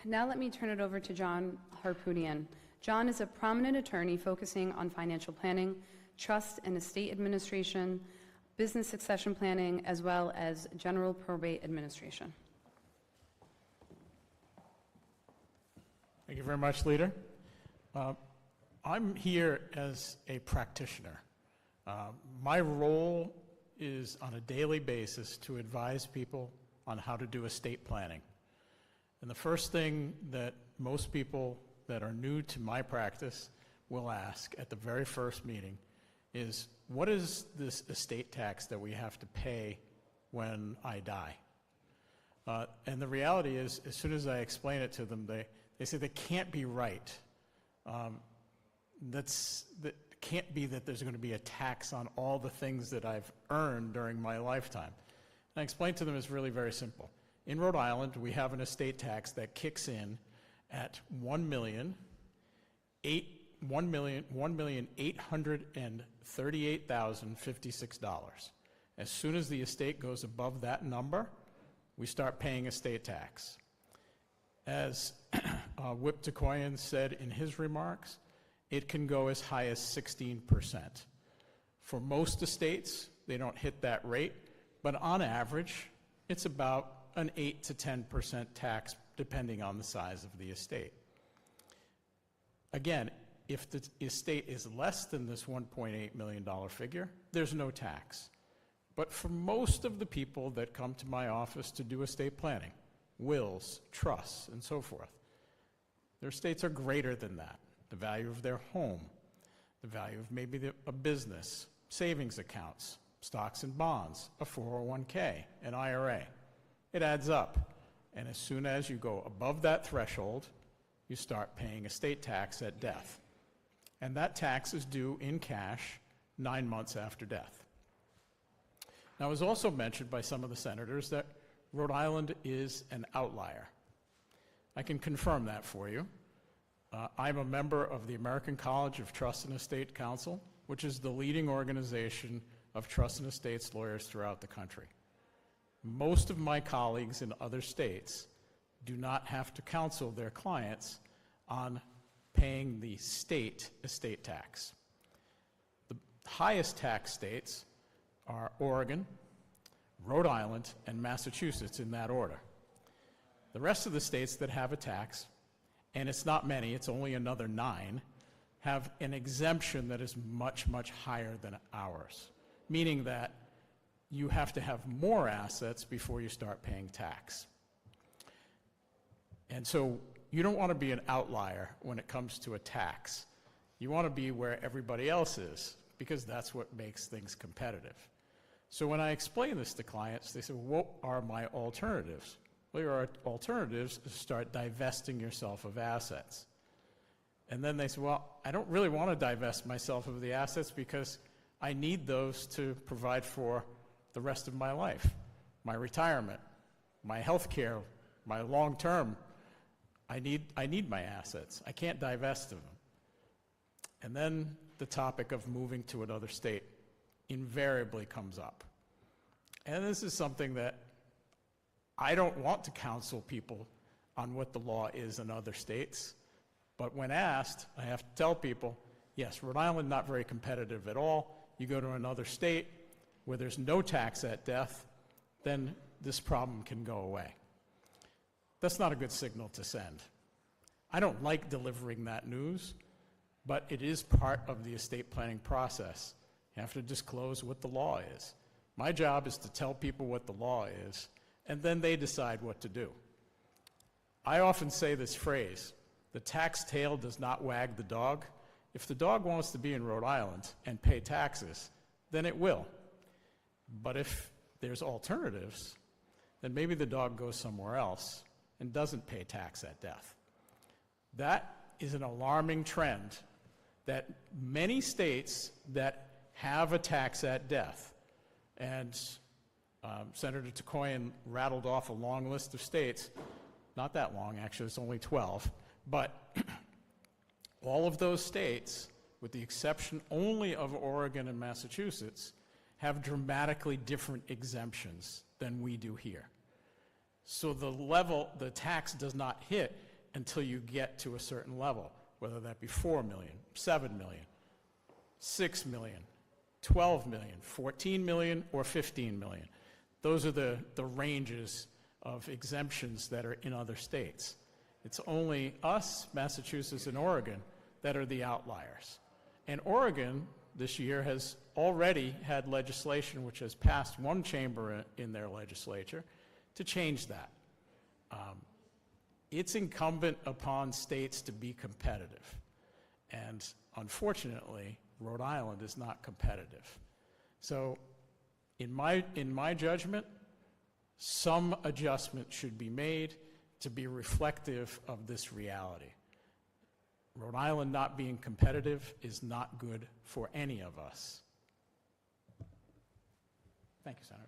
Now let me turn it over to John Harpoodian. John is a prominent attorney focusing on financial planning, trust and estate administration, business succession planning, as well as general probate administration. Thank you very much, Leader. I'm here as a practitioner. My role is on a daily basis to advise people on how to do estate planning. And the first thing that most people that are new to my practice will ask at the very first meeting is, what is this estate tax that we have to pay when I die? And the reality is, as soon as I explain it to them, they say that can't be right. That can't be that there's going to be a tax on all the things that I've earned during my lifetime. And I explain to them it's really very simple. In Rhode Island, we have an estate tax that kicks in at $1,838,056. As soon as the estate goes above that number, we start paying estate tax. As Whip Takoyan said in his remarks, it can go as high as 16%. For most estates, they don't hit that rate, but on average, it's about an 8 to 10% tax depending on the size of the estate. Again, if the estate is less than this $1.8 million figure, there's no tax. But for most of the people that come to my office to do estate planning, wills, trusts, and so forth, their estates are greater than that. The value of their home, the value of maybe a business, savings accounts, stocks and bonds, a 401k, an IRA. It adds up. And as soon as you go above that threshold, you start paying estate tax at death. And that tax is due in cash 9 months after death. Now, it was also mentioned by some of the senators that Rhode Island is an outlier. I can confirm that for you. I'm a member of the American College of Trust and Estate Counsel, which is the leading organization of trust and estates lawyers throughout the country. Most of my colleagues in other states do not have to counsel their clients on paying the state estate tax. The highest tax states are Oregon, Rhode Island, and Massachusetts in that order. The rest of the states that have a tax, and it's not many, it's only another 9, have an exemption that is much, much higher than ours, meaning that you have to have more assets before you start paying tax. And so you don't want to be an outlier when it comes to a tax. You want to be where everybody else is, because that's what makes things competitive. So when I explain this to clients, they say, well, what are my alternatives? Well, your alternatives is start divesting yourself of assets. And then they say, well, I don't really want to divest myself of the assets because I need those to provide for the rest of my life, my retirement, my health care, my long-term. I need my assets. I can't divest of them. And then the topic of moving to another state invariably comes up. And this is something that I don't want to counsel people on what the law is in other states, but when asked, I have to tell people, yes, Rhode Island not very competitive at all. You go to another state where there's no tax at death, then this problem can go away. That's not a good signal to send. I don't like delivering that news, but it is part of the estate planning process. You have to disclose what the law is. My job is to tell people what the law is, and then they decide what to do. I often say this phrase, the tax tail does not wag the dog. If the dog wants to be in Rhode Island and pay taxes, then it will. But if there's alternatives, then maybe the dog goes somewhere else and doesn't pay tax at death. That is an alarming trend that many states that have a tax at death, and Senator Takoyan rattled off a long list of states, not that long actually, it's only 12, but all of those states, with the exception only of Oregon and Massachusetts, have dramatically different exemptions than we do here. So the tax does not hit until you get to a certain level, whether that be 4 million, 7 million, 6 million, 12 million, 14 million, or 15 million. Those are the ranges of exemptions that are in other states. It's only us, Massachusetts and Oregon, that are the outliers. And Oregon this year has already had legislation which has passed one chamber in their legislature to change that. It's incumbent upon states to be competitive. And unfortunately, Rhode Island is not competitive. So in my judgment, some adjustment should be made to be reflective of this reality. Rhode Island not being competitive is not good for any of us. Thank you, Senator.